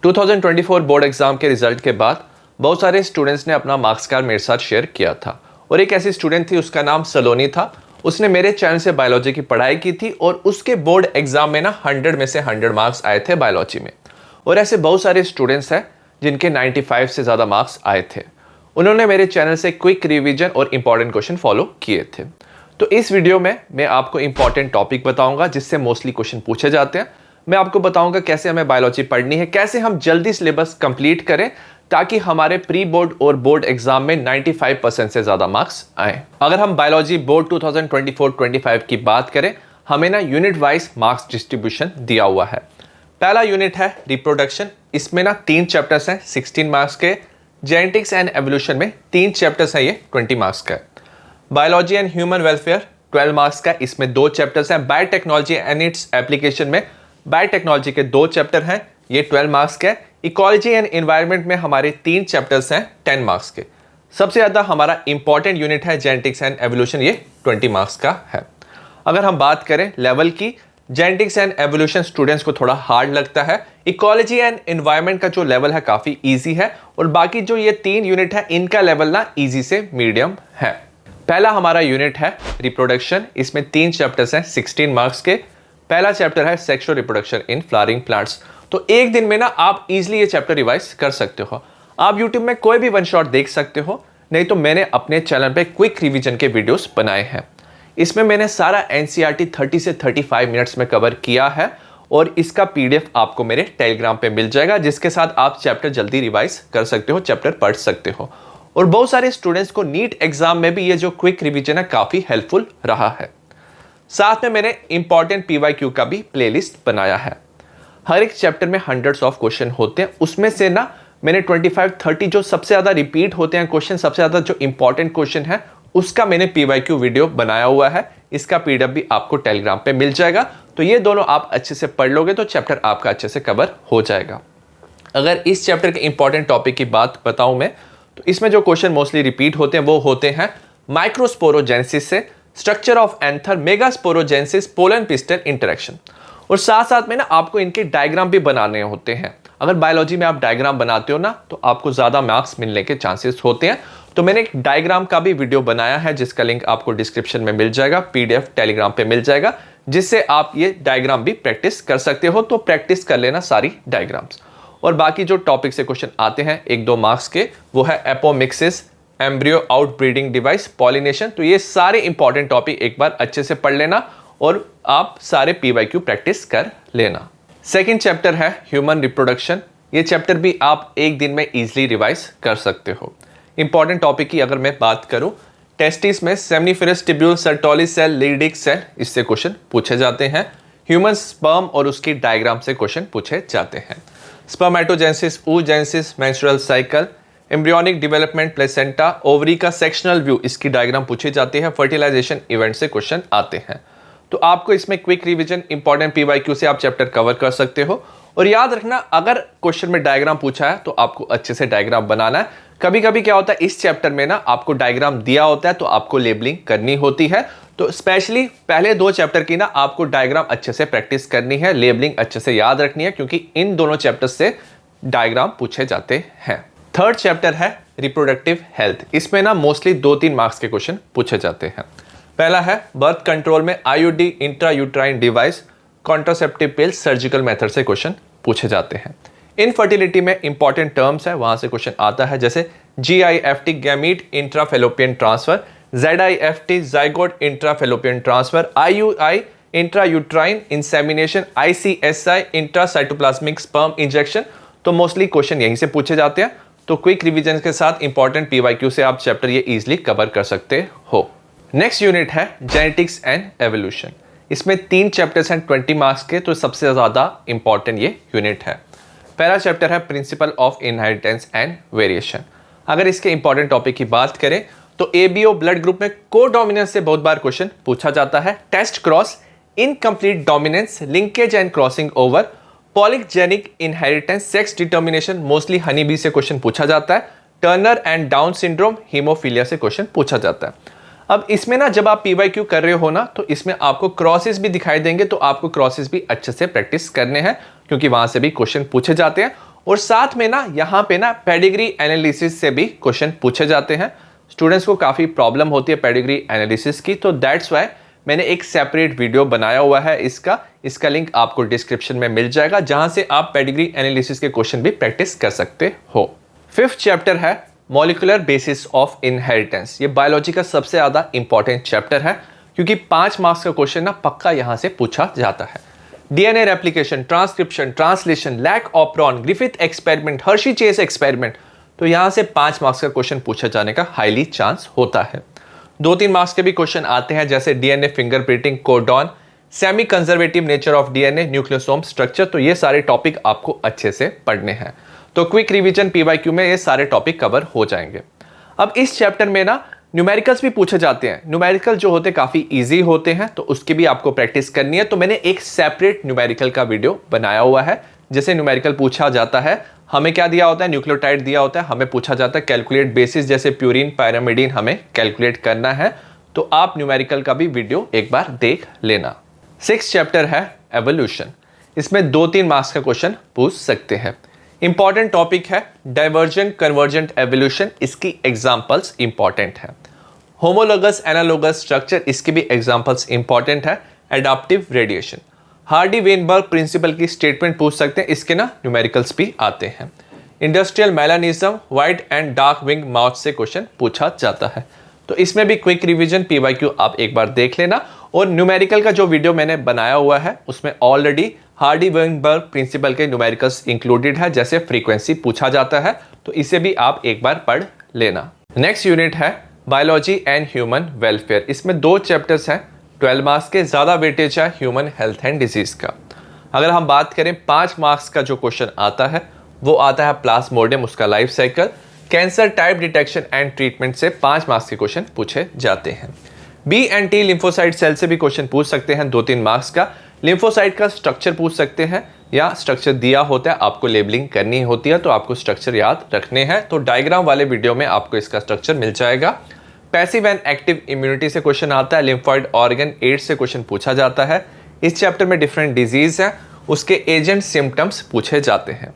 2024 board exam के result के बाद बहुत सारे स्टूडेंट्स ने अपना मार्क्स कार्ड मेरे साथ शेयर किया था और एक ऐसी स्टूडेंट थी, उसका नाम सलोनी था। उसने मेरे चैनल से बायोलॉजी की पढ़ाई की थी और उसके बोर्ड एग्जाम में ना 100 में से 100 मार्क्स आए थे बायोलॉजी में। और ऐसे बहुत सारे स्टूडेंट्स हैं जिनके 95 से ज़्यादा मार्क्स आए थे। उन्होंने मेरे चैनल से क्विक रिवीजन और इंपॉर्टेंट क्वेश्चन फॉलो किए थे। तो इस वीडियो में मैं आपको इंपॉर्टेंट टॉपिक बताऊंगा जिससे मोस्टली क्वेश्चन पूछे जाते हैं। मैं आपको बताऊंगा कैसे हमें बायोलॉजी पढ़नी है, कैसे हम जल्दी सिलेबस कंप्लीट करें ताकि हमारे प्री बोर्ड और बोर्ड एग्जाम में 95% से ज़्यादा मार्क्स आए। अगर हम बायोलॉजी बोर्ड 2024-25 की बात करें, हमें ना यूनिट वाइज मार्क्स डिस्ट्रीब्यूशन दिया हुआ है। पहला यूनिट है रिप्रोडक्शन। इसमें ना 3 चैप्टर्स हैं 16 मार्क्स के। जेनेटिक्स एंड एवोल्यूशन में 3 चैप्टर्स हैं, ये 20 मार्क्स का है। Biology and human welfare 12 marks का, इसमें 2 चैप्टर्स हैं। बायोटेक्नोलॉजी एंड इट्स एप्लीकेशन में बायोटेक्नोलॉजी के 2 चैप्टर हैं, ये 12 मार्क्स के। इकोलॉजी एंड एनवायरनमेंट में हमारे 3 चैप्टर्स हैं 10 मार्क्स के। सबसे ज़्यादा हमारा इंपॉर्टेंट यूनिट है जेनेटिक्स एंड एवोल्यूशन, ये 20 मार्क्स का है। अगर हम बात करें लेवल की, जेनेटिक्स एंड एवोल्यूशन स्टूडेंट्स को थोड़ा हार्ड लगता है। इकोलॉजी एंड एनवायरनमेंट का जो लेवल है काफ़ी ईजी है और बाकी जो ये 3 यूनिट है इनका लेवल ना ईजी से मीडियम है। पहला हमारा यूनिट है रिप्रोडक्शन। इसमें 3 चैप्टर्स हैं 16 मार्क्स के। पहला चैप्टर है sexual reproduction in flowering plants. तो एक दिन में ना आप इजीली ये चैप्टर रिवाइज कर सकते हो। आप यूट्यूब में कोई भी वन शॉट देख सकते हो, नहीं तो मैंने अपने चैनल पे क्विक रिवीजन के वीडियोस बनाए हैं। इसमें मैंने सारा एनसीईआरटी 30 से 35 मिनट्स में कवर किया है और इसका पीडीएफ आपको मेरे टेलीग्राम पे मिल जाएगा, जिसके साथ आप चैप्टर जल्दी रिवाइज कर सकते हो, चैप्टर पढ़ सकते हो। और बहुत सारे स्टूडेंट्स को नीट एग्जाम में भी ये जो क्विक रिवीजन है काफ़ी हेल्पफुल रहा है। साथ में मैंने इंपॉर्टेंट पीवाईक्यू का भी प्लेलिस्ट बनाया है। हर एक चैप्टर में हंड्रेड्स ऑफ क्वेश्चन होते हैं, उसमें से ना मैंने 25-30 जो सबसे ज़्यादा रिपीट होते हैं क्वेश्चन, सबसे ज़्यादा जो इंपॉर्टेंट क्वेश्चन है उसका मैंने पीवाईक्यू वीडियो बनाया हुआ है। इसका पीडीएफ भी आपको टेलीग्राम पे मिल जाएगा। तो ये दोनों आप अच्छे से पढ़ लोगे तो चैप्टर आपका अच्छे से कवर हो जाएगा। अगर इस चैप्टर के इंपॉर्टेंट टॉपिक की बात बताऊं मैं, तो इसमें जो क्वेश्चन मोस्टली रिपीट होते हैं वो होते हैं माइक्रोस्पोरोजेनेसिस से, structure of anther, megasporogenesis, pollen pistol interaction. और साथ साथ में ना आपको इनके डायग्राम भी बनाने होते हैं। अगर बायोलॉजी में आप डायग्राम बनाते हो ना तो आपको ज़्यादा मार्क्स मिलने के चांसेस होते हैं। तो मैंने एक डायग्राम का भी वीडियो बनाया है जिसका लिंक आपको डिस्क्रिप्शन में मिल जाएगा, पीडीएफ टेलीग्राम पे मिल जाएगा, जिससे आप ये डायग्राम भी प्रैक्टिस कर सकते हो। तो प्रैक्टिस कर लेना सारी डायग्राम्स। और बाकी जो टॉपिक से क्वेश्चन आते हैं 1-2 मार्क्स के, वो है apomixis, embryo outbreeding device, pollination. तो ये सारे इंपॉर्टेंट टॉपिक एक बार अच्छे से पढ़ लेना और आप सारे पीवाईक्यू प्रैक्टिस कर लेना। सेकंड चैप्टर है ह्यूमन रिप्रोडक्शन। ये चैप्टर भी आप एक दिन में इजीली रिवाइज कर सकते हो। इंपॉर्टेंट टॉपिक की अगर मैं बात करूं, टेस्टिस में seminiferous tubule, Sertoli cell, Leydig cell, इससे क्वेश्चन पूछे जाते हैं। ह्यूमन स्पर्म और उसकी डायग्राम से क्वेश्चन पूछे जाते हैं। Spermatogenesis, oogenesis, menstrual cycle, embryonic development, placenta, ovary का सेक्शनल व्यू, इसकी डायग्राम पूछी जाती है। फर्टिलाइजेशन इवेंट से क्वेश्चन आते हैं। तो आपको इसमें क्विक रिवीजन, इंपॉर्टेंट पीवाईक्यू से आप चैप्टर कवर कर सकते हो। और याद रखना, अगर क्वेश्चन में डायग्राम पूछा है तो आपको अच्छे से डायग्राम बनाना है। कभी कभी क्या होता है, इस चैप्टर में ना आपको डायग्राम दिया होता है तो आपको लेबलिंग करनी होती है। तो स्पेशली पहले 2 चैप्टर की ना आपको डायग्राम अच्छे से प्रैक्टिस करनी है, लेबलिंग अच्छे से याद रखनी है, क्योंकि इन दोनों चैप्टर से डायग्राम पूछे जाते हैं। थर्ड चैप्टर है रिप्रोडक्टिव हेल्थ। इसमें ना मोस्टली 2-3 मार्क्स के क्वेश्चन पूछे जाते हैं। पहला है बर्थ कंट्रोल में आईयूडी, इंट्रायूट्राइन डिवाइस, कॉन्ट्रासेप्टिव पिल, सर्जिकल मेथड से क्वेश्चन पूछे जाते हैं। इनफर्टिलिटी में इंपॉर्टेंट टर्म्स है, वहां से क्वेश्चन आता है, जैसे GIFT gamete intrafallopian transfer, ZIFT zygote intrafallopian transfer, IUI intrauterine insemination, ICSI intracytoplasmic sperm injection. तो मोस्टली क्वेश्चन यहीं से पूछे जाते हैं। तो क्विक रिवीजन के साथ इंपॉर्टेंट पीवाईक्यू से आप चैप्टर ये इजीली कवर कर सकते हो। नेक्स्ट यूनिट है जेनेटिक्स एंड एवोल्यूशन। इसमें 3 चैप्टर्स हैं 20 मार्क्स के। तो सबसे ज़्यादा इंपॉर्टेंट ये यूनिट है। पहला चैप्टर है principle of inheritance and variation. अगर इसके इंपॉर्टेंट टॉपिक की बात करें तो ABO ब्लड ग्रुप में कोडोमिनेंस से बहुत बार क्वेश्चन पूछा जाता है। Test cross, incomplete dominance, linkage and crossing over, polygenic inheritance, sex determination, mostly honey bee से क्वेश्चन पूछा जाता है। Turner and Down syndrome, haemophilia से क्वेश्चन पूछा जाता है। अब इसमें ना जब आप पीवाईक्यू कर रहे हो ना तो इसमें आपको क्रॉसेस भी दिखाई देंगे, तो आपको क्रॉसेस भी अच्छे से प्रैक्टिस करने हैं क्योंकि वहां से भी क्वेश्चन पूछे जाते हैं। और साथ में ना यहाँ पे ना पेडिग्री एनालिसिस से भी क्वेश्चन पूछे जाते हैं। स्टूडेंट्स को काफ़ी प्रॉब्लम होती है पेडिग्री एनालिसिस की, तो दैट्स वाई मैंने एक सेपरेट वीडियो बनाया हुआ है इसका लिंक आपको डिस्क्रिप्शन में मिल जाएगा, जहां से आप पेडिग्री एनालिसिस के क्वेश्चन भी प्रैक्टिस कर सकते हो। 5th चैप्टर है मॉलिक्यूलर बेसिस ऑफ इनहेरिटेंस। ये बायोलॉजी का सबसे ज़्यादा इंपॉर्टेंट चैप्टर है, क्योंकि 5 मार्क्स का क्वेश्चन ना पक्का यहां से पूछा जाता है। DNA replication, transcription, translation, lac operon, Griffith experiment, Hershey Chase experiment, तो यहां से 5 मार्क्स का क्वेश्चन पूछा जाने का हाईली चांस होता है। 2-3 मार्क्स के भी क्वेश्चन आते हैं, जैसे DNA fingerprinting, codon, semi conservative nature of DNA, nucleosome structure, तो ये सारे टॉपिक आपको अच्छे से पढ़ने हैं। तो क्विक रिवीजन पीवाईक्यू में ये सारे टॉपिक कवर हो जाएंगे। अब इस चैप्टर में ना न्यूमेरिकल्स भी पूछे जाते हैं। न्यूमेरिकल जो होते काफ़ी इजी होते हैं, तो उसकी भी आपको प्रैक्टिस करनी है। तो मैंने एक सेपरेट न्यूमेरिकल का वीडियो बनाया हुआ है। जैसे न्यूमेरिकल पूछा जाता है, हमें क्या दिया होता है, न्यूक्लियोटाइड दिया होता है, हमें पूछा जाता है कैलकुलेट बेसिस, जैसे प्यूरिन, पायरामिडीन हमें कैलकुलेट करना है, तो आप न्यूमेरिकल का भी वीडियो एक बार देख लेना। 6th चैप्टर है एवोल्यूशन। इसमें 2-3 मार्क्स का क्वेश्चन पूछ सकते हैं। इंपॉर्टेंट टॉपिक है डाइवर्जेंट कन्वर्जेंट एवोल्यूशन, इसकी एग्जांपल्स इंपॉर्टेंट है। होमोलोगस एनालोगस स्ट्रक्चर, इसकी भी एग्जांपल्स इंपॉर्टेंट है। Adaptive radiation, Hardy Weinberg principle की स्टेटमेंट पूछ सकते हैं, इसके ना न्यूमेरिकल्स भी आते हैं। Industrial melanism, white and dark wing moth से क्वेश्चन पूछा जाता है। तो इसमें भी क्विक रिवीजन पीवाईक्यू आप एक बार देख लेना। और न्यूमेरिकल का जो वीडियो मैंने बनाया हुआ है, उसमें ऑलरेडी हार्डी वेनबर्ग प्रिंसिपल के न्यूमेरिकल्स इंक्लूडेड है, जैसे फ्रीक्वेंसी पूछा जाता है, तो इसे भी आप एक बार पढ़ लेना। नेक्स्ट यूनिट है बायोलॉजी एंड ह्यूमन वेलफेयर। इसमें 2 चैप्टर्स हैं, 12 मार्क्स के, ज़्यादा वेटेज है ह्यूमन हेल्थ एंड डिजीज का। अगर हम बात करें 5 मार्क्स का जो क्वेश्चन आता है, वो आता है प्लाज्मोडियम, उसका life cycle, cancer type detection and treatment से 5 मार्क्स के क्वेश्चन पूछे जाते हैं। B and T lymphocyte cell से भी क्वेश्चन पूछ सकते हैं 2-3 मार्क्स का। लिम्फोसाइट का स्ट्रक्चर पूछ सकते हैं, या स्ट्रक्चर दिया होता है, आपको लेबलिंग करनी होती है, तो आपको स्ट्रक्चर याद रखने हैं। तो डायग्राम वाले वीडियो में आपको इसका स्ट्रक्चर मिल जाएगा। पैसिव एंड एक्टिव इम्यूनिटी से क्वेश्चन आता है। लिम्फॉइड ऑर्गन, एड्स से क्वेश्चन पूछा जाता है। इस चैप्टर में डिफरेंट डिजीज है, उसके एजेंट सिम्टम्स पूछे जाते हैं।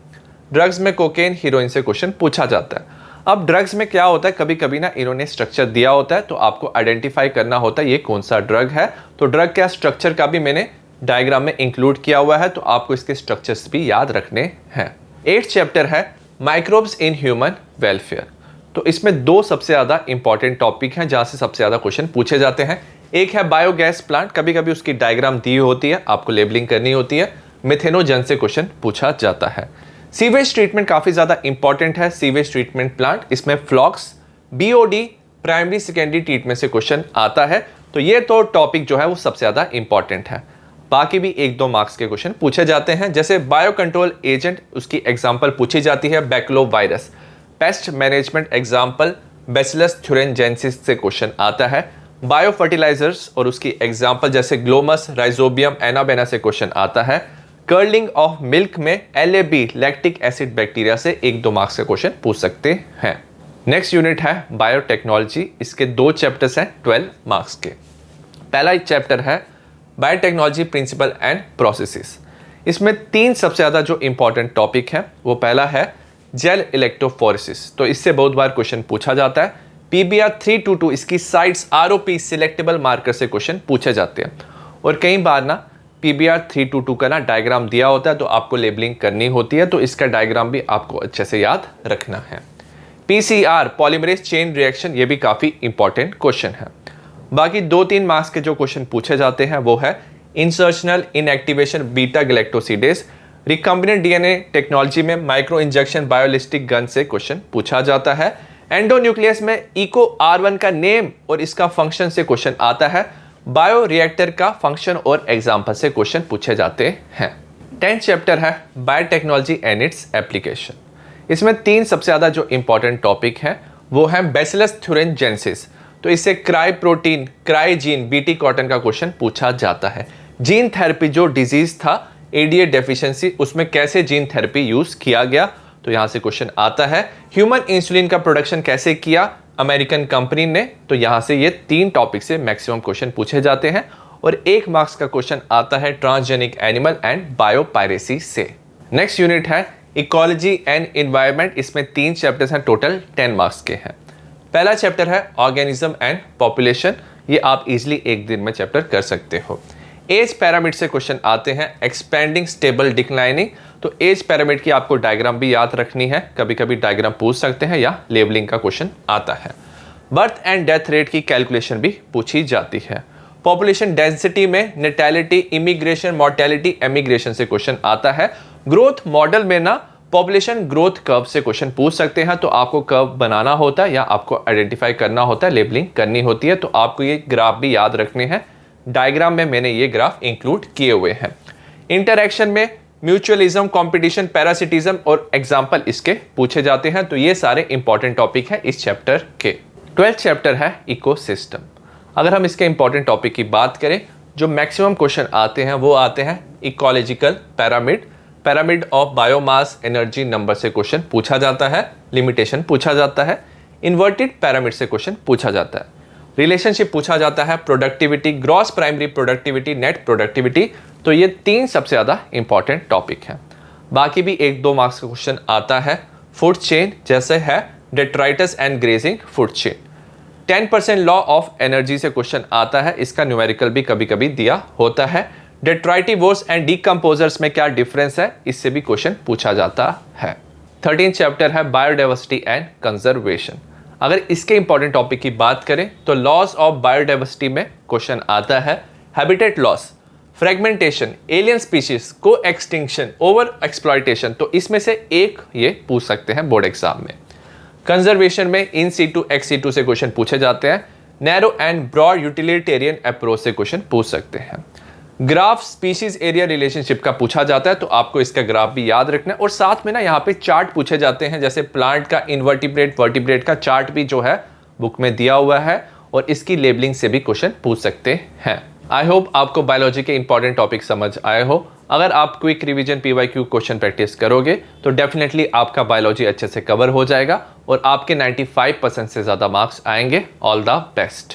ड्रग्स में कोकेन, हीरोइन से क्वेश्चन पूछा जाता है। अब ड्रग्स में क्या होता है, कभी कभी ना इन्होंने स्ट्रक्चर दिया होता है, तो आपको आइडेंटिफाई करना होता है ये कौन सा ड्रग है। तो ड्रग का स्ट्रक्चर का भी मैंने डायग्राम में इंक्लूड किया हुआ है, तो आपको इसके स्ट्रक्चर्स भी याद रखने हैं। 8th चैप्टर है माइक्रोब्स इन ह्यूमन वेलफेयर। तो इसमें 2 सबसे ज़्यादा इंपॉर्टेंट टॉपिक हैं, जहाँ से सबसे ज़्यादा क्वेश्चन पूछे जाते हैं। एक है बायोगैस प्लांट, कभी कभी उसकी डायग्राम दी होती है, आपको लेबलिंग करनी होती है। मिथेनोजन से क्वेश्चन पूछा जाता है। सीवेज ट्रीटमेंट काफ़ी ज़्यादा इंपॉर्टेंट है, सीवेज ट्रीटमेंट प्लांट, इसमें फ्लॉक्स, बीओडी, प्राइमरी सेकेंडरी ट्रीटमेंट से क्वेश्चन आता है। तो ये तो टॉपिक जो है वो सबसे ज़्यादा इंपॉर्टेंट है। बाकी भी 1-2 मार्क्स के क्वेश्चन पूछे जाते हैं, जैसे बायो कंट्रोल एजेंट, उसकी एग्जाम्पल पूछी जाती है baculovirus. Pest management example Bacillus thuringiensis से क्वेश्चन आता है। बायो फर्टिलाइजर्स और उसकी एग्जाम्पल जैसे ग्लोमस, राइजोबियम, एनाबेना से क्वेश्चन आता है। कर्लिंग ऑफ मिल्क में LAB लैक्टिक एसिड बैक्टीरिया से 1-2 मार्क्स के क्वेश्चन पूछ सकते हैं। नेक्स्ट यूनिट है बायोटेक्नोलॉजी। इसके 2 चैप्टर्स हैं 12 मार्क्स के। पहला चैप्टर है बायोटेक्नोलॉजी प्रिंसिपल एंड प्रोसेसेस। इसमें 3 सबसे ज़्यादा जो इंपॉर्टेंट टॉपिक है, वो पहला है जेल इलेक्ट्रोफोरेसिस। तो इससे बहुत बार क्वेश्चन पूछा जाता है। PBR 322 इसकी साइट्स ROP सिलेक्टेबल मार्कर से क्वेश्चन पूछे जाते हैं। और कई बार ना PBR 322 का ना डायग्राम दिया होता है, तो आपको लेबलिंग करनी होती है, तो इसका डायग्राम भी आपको अच्छे से याद रखना है। PCR पॉलीमरेज चेन रिएक्शन, ये भी काफ़ी इंपॉर्टेंट क्वेश्चन है। बाकी 2-3 मार्क्स के जो क्वेश्चन पूछे जाते हैं, वो है insertional inactivation beta galactosidase. Recombinant DNA technology में माइक्रो इंजेक्शन बायोलिस्टिक गन से क्वेश्चन पूछा जाता है। एंडोन्यूक्लियस में इको R1 का नेम और इसका फंक्शन से क्वेश्चन आता है। बायो रिएक्टर का फंक्शन और एग्जाम्पल से क्वेश्चन पूछे जाते हैं। 10th चैप्टर है बायोटेक्नोलॉजी एंड इट्स एप्लीकेशन। इसमें 3 सबसे ज़्यादा जो इंपॉर्टेंट टॉपिक हैं, वो है बैसिलस थ्यूरेंजेंसिस। तो इससे cry protein, cry gene, BT cotton का क्वेश्चन पूछा जाता है। जीन थेरेपी जो डिजीज था ADA डेफिशिएंसी, उसमें कैसे जीन थेरेपी यूज किया गया, तो यहां से क्वेश्चन आता है। ह्यूमन इंसुलिन का प्रोडक्शन कैसे किया अमेरिकन कंपनी ने, तो यहां से ये 3 टॉपिक से मैक्सिमम क्वेश्चन पूछे जाते हैं। और 1 मार्क्स का क्वेश्चन आता है ट्रांसजेनिक एनिमल एंड बायोपायरेसी से। नेक्स्ट यूनिट है इकोलॉजी एंड इन्वायरमेंट, इसमें 3 चैप्टर्स हैं, टोटल 10 मार्क्स के हैं। पहला चैप्टर है ऑर्गेनिज्म एंड पॉपुलेशन, ये आप इजीली एक दिन में चैप्टर कर सकते हो। एज पैरामिड से क्वेश्चन आते हैं, एक्सपेंडिंग, स्टेबल, डिक्लाइनिंग। तो एज पैरामिड की आपको डायग्राम भी याद रखनी है, कभी कभी डायग्राम पूछ सकते हैं या लेबलिंग का क्वेश्चन आता है। बर्थ एंड डेथ रेट की कैलकुलेशन भी पूछी जाती है। पॉपुलेशन डेंसिटी में नेटैलिटी, इमिग्रेशन, मॉर्टेलिटी, एमिग्रेशन से क्वेश्चन आता है। ग्रोथ मॉडल में ना पॉपुलेशन ग्रोथ कर्व से क्वेश्चन पूछ सकते हैं, तो आपको कर्व बनाना होता है या आपको आइडेंटिफाई करना होता है, लेबलिंग करनी होती है। तो आपको ये ग्राफ भी याद रखने हैं, डायग्राम में मैंने ये ग्राफ इंक्लूड किए हुए हैं। इंटरैक्शन में म्यूचुअलिज्म, कंपटीशन, पैरासिटिज्म और एग्जाम्पल इसके पूछे जाते हैं। तो ये सारे इंपॉर्टेंट टॉपिक है इस चैप्टर के। 12th चैप्टर है इकोसिस्टम। अगर हम इसके इंपॉर्टेंट टॉपिक की बात करें, जो मैक्सिमम क्वेश्चन आते हैं वो आते हैं ecological pyramid, pyramid of biomass, energy, number से क्वेश्चन पूछा जाता है। लिमिटेशन पूछा जाता है। इन्वर्टेड पैरामिड से क्वेश्चन पूछा जाता है। रिलेशनशिप पूछा जाता है। Productivity, gross primary productivity, net productivity. तो ये 3 सबसे ज़्यादा इंपॉर्टेंट टॉपिक हैं। बाकी भी 1-2 मार्क्स का क्वेश्चन आता है। फूड चेन जैसे है detritus and grazing food chain. 10% law of energy से क्वेश्चन आता है, इसका न्यूमेरिकल भी कभी कभी दिया होता है। डेट्राइटिवोर्स एंड डीकंपोजर्स में क्या डिफरेंस है, इससे भी क्वेश्चन पूछा जाता है। 13th चैप्टर है बायोडाइवर्सिटी एंड कंजर्वेशन। अगर इसके इंपॉर्टेंट टॉपिक की बात करें तो लॉस ऑफ बायोडाइवर्सिटी में क्वेश्चन आता है। Habitat loss, fragmentation, alien species, को एक्सटिंक्शन, ओवर एक्सप्लॉयटेशन, तो इसमें से एक ये पूछ सकते हैं बोर्ड एग्जाम में। कंजर्वेशन में इन सीटू, एक्स सीटू से क्वेश्चन पूछे जाते हैं। Narrow and broad utilitarian approach से क्वेश्चन पूछ सकते हैं। ग्राफ स्पीशीज एरिया रिलेशनशिप का पूछा जाता है, तो आपको इसका ग्राफ भी याद रखना है। और साथ में ना यहाँ पे चार्ट पूछे जाते हैं, जैसे प्लांट का इनवर्टिब्रेट, वर्टिब्रेट का चार्ट भी जो है बुक में दिया हुआ है, और इसकी लेबलिंग से भी क्वेश्चन पूछ सकते हैं। आई होप आपको बायोलॉजी के इंपॉर्टेंट टॉपिक समझ आए हो। अगर आप quick revision PYQ question practice करोगे तो डेफिनेटली आपका बायोलॉजी अच्छे से कवर हो जाएगा और आपके 95% से ज़्यादा मार्क्स आएंगे। All the best.